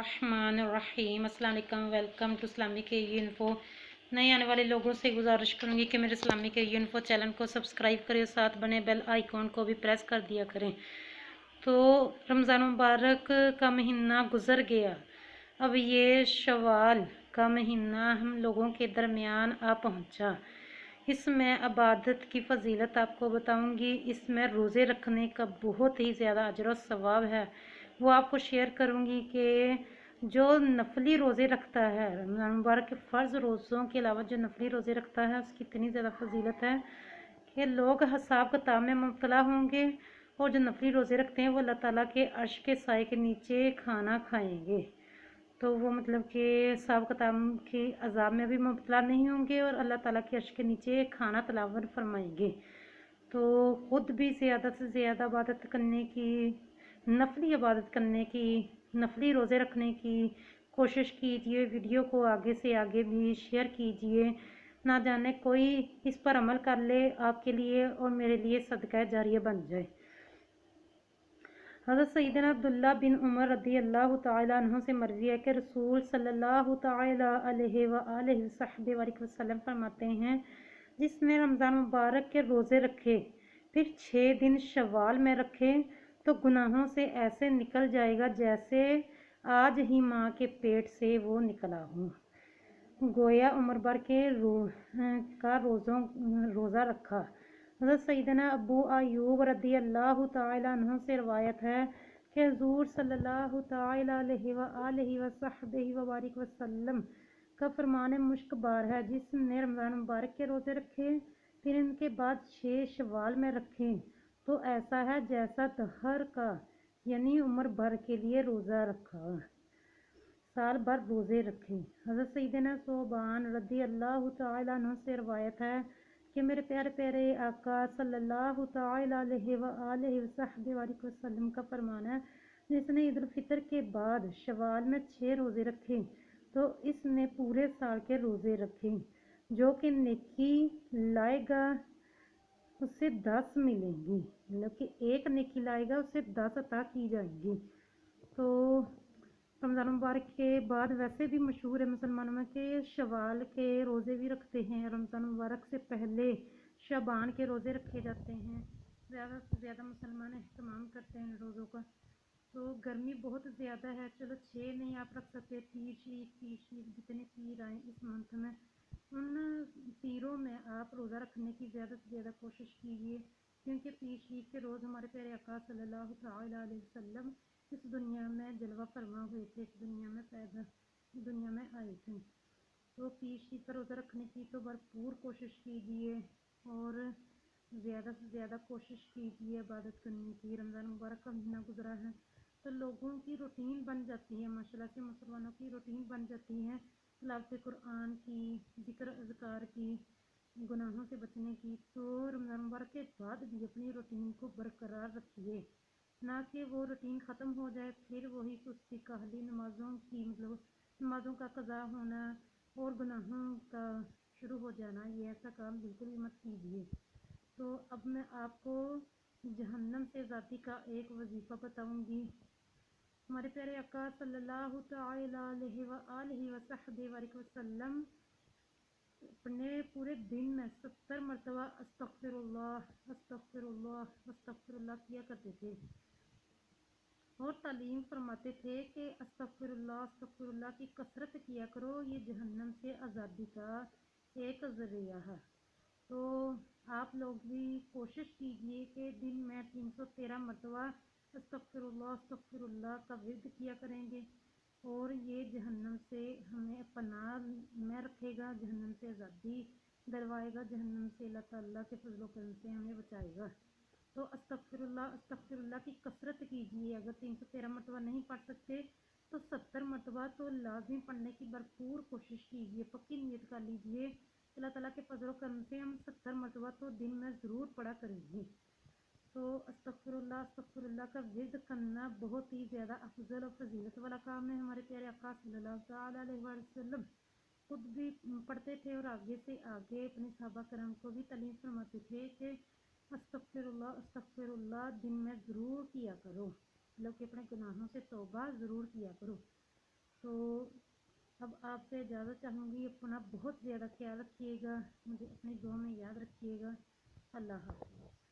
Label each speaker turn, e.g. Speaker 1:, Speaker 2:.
Speaker 1: बिस्मिल्लाहिर्रहमानिर्रहीम। अस्सलाम वालेकुम, वेलकम टू इस्लामिक इन्फो। नए आने वाले लोगों से गुजारिश करूंगी कि मेरे इस्लामिक इन्फो चैनल को सब्सक्राइब करें, साथ बने बेल आइकॉन को भी प्रेस कर दिया करें। तो रमज़ान मुबारक का महीना गुज़र गया, अब ये शवाल का महीना हम लोगों के दरमियान आ पहुंचा। इसमें इबादत की फ़जीलत आपको बताऊंगी। इसमें रोज़े रखने का बहुत ही ज़्यादा अजर और सवाब है, वो आपको शेयर करूंगी कि जो नफली रोज़े रखता है, रमज़ान मुबारक के फ़र्ज़ रोज़ों के अलावा जो नफली रोज़े रखता है उसकी इतनी ज़्यादा फजीलत है कि लोग हिसाब किताब में मुब्तला होंगे, और जो नफली रोज़े रखते हैं वो अल्लाह ताला के अर्श के साए के नीचे खाना खाएंगे। तो वो मतलब कि हिसाब किताब के अज़ाब में भी मुब्तला नहीं होंगे और अल्लाह ताला के अर्श के नीचे खाना तलावर फरमाएंगे। तो ख़ुद भी ज़्यादा से ज़्यादा इबादत करने की, नफली इबादत करने की, नफली रोज़े रखने की कोशिश कीजिए। वीडियो को आगे से आगे भी शेयर कीजिए, ना जाने कोई इस पर अमल कर ले, आपके लिए और मेरे लिए सदका जारिया बन जाए। हज़रत सैयदना अब्दुल्ला बिन उमर रदी अल्लाह तआला अन्हु से मरवी है कि रसूल सल्लल्लाहु तआला अलैहि वसल्लम फरमाते हैं, जिसने रमज़ान मुबारक के रोज़े रखे फिर 6 दिन शवाल में रखे तो गुनाहों से ऐसे निकल जाएगा जैसे आज ही माँ के पेट से वो निकला हो। गोया उम्र भर के रोज़ा रखा। हज़रत सैयदना अबू अय्यूब रदी अल्लाह तआला अन्हु से रवायत है कि हुज़ूर सल्लल्लाहु तआला अलैहि वसल्लम का फरमान मुश्कबार है, जिसने रमज़ान मुबारक के रोज़े रखे फिर इनके बाद 6 शवाल में रखे तो ऐसा है जैसा दहर का यानी उम्र भर के लिए रोज़ा रखा, साल भर रोज़े रखे। हज़रत सैयदना सोबान रदी अल्लाह तआला अन्हु से रवायत है कि मेरे प्यारे प्यारे आका सल्लल्लाहु तआला अलैहि वसल्लम का फरमान है, जिसने ईद उल फितर के बाद शवाल में 6 रोज़े रखे तो इसने पूरे साल के रोज़े रखे। जो कि नेकी लाएगा उससे 10 मिलेंगी, मतलब कि एक नेकी लाएगा उससे 10 अता की जाएंगी। तो रमज़ान मुबारक के बाद वैसे भी मशहूर है मुसलमानों में कि शवाल के रोज़े भी रखते हैं। रमज़ान मुबारक से पहले शबान के रोज़े रखे जाते हैं। ज़्यादा से ज़्यादा मुसलमान एहतमाम करते हैं इन रोज़ों का। तो गर्मी बहुत ज़्यादा है, चलो 6 नहीं आप रख सकते, पीर शीर जितने पीर आए इस मंथ में, उन पीरों में आप रोज़ा रखने की ज़्यादा से ज़्यादा कोशिश कीजिए, क्योंकि पीर शीर के रोज़ हमारे प्यारे आका सल्लल्लाहु तआला अलैहि वसल्लम इस दुनिया में जलवा फरमा हुए थे, इस दुनिया में आए थे। तो पीर शीर का रोज़ा रखने की तो भरपूर कोशिश कीजिए और ज़्यादा से ज़्यादा कोशिश कीजिए इबादत करने की। रमज़ान मुबारक का महीना गुजरा है तो लोगों की रूटीन बन जाती है, माशाल्लाह से मुसलमानों की रूटीन बन जाती है तिलावत कुरान की, ज़िक्र अज़कार की, गुनाहों से बचने की। तो रमज़ान मुबारक के बाद भी अपनी रूटीन को बरकरार रखिए, ना कि वो रूटीन ख़त्म हो जाए फिर वही सुस्ती काहली, नमाज़ों की मतलब नमाज़ों का कज़ा होना और गुनाहों का शुरू हो जाना, ये ऐसा काम बिल्कुल भी मत कीजिए। तो अब मैं आपको जहन्नम से आज़ादी का एक वजीफ़ा बताऊंगी। हमारे प्यारे आका सल्लल्लाहु तआला अलैहि वसल्लम अपने पूरे दिन में 70 मरतबा अस्तग़फिरुल्लाह अस्तग़फिरुल्लाह अस्तग़फिरुल्लाह किया करते थे और तालीम फरमाते थे कि अस्तग़फिरुल्लाह की कसरत किया करो, ये जहन्नम से आज़ादी का एक ज़रिया है। तो आप लोग भी कोशिश कीजिए कि दिन में 313 मरतबा अस्तग़फिरुल्लाह का विर्द किया करेंगे और ये जहन्नम से हमें पनाह में रखेगा, जहन्नम से आज़ादी दिलवाएगा, जहन्नम से अल्लाह ताला के फजल करम से हमें बचाएगा। तो अस्तग़फिरुल्लाह की कसरत कीजिए। अगर 313 मरतबा नहीं पढ़ सकते तो 70 मरतबा तो लाजिम पढ़ने की भरपूर कोशिश कीजिए, पक्की नीयत कर लीजिए। अल्लाह ताला के फजल करम से हम 70 मरतबा तो दिन में ज़रूर पढ़ा करेंगे। तो अस्तग़फिरुल्लाह का विर्द करना बहुत ही ज़्यादा अफजल और फजीलत वाला काम है। हमारे प्यारे आका सल्लल्लाहु तआला अलैहि वसल्लम खुद भी पढ़ते थे और आगे से आगे अपने सहाबा करम को भी तालीम फरमाते थे कि अस्तग़फिरुल्लाह दिन में ज़रूर किया करो, मतलब कि अपने गुनाहों से तौबा ज़रूर किया करो। تو اب آپ سے اجازت چاہوں گی، اپنا بہت زیادہ خیال رکھیے گا، مجھے اپنی دعا میں یاد رکھیے گا۔ اللہ حافظ۔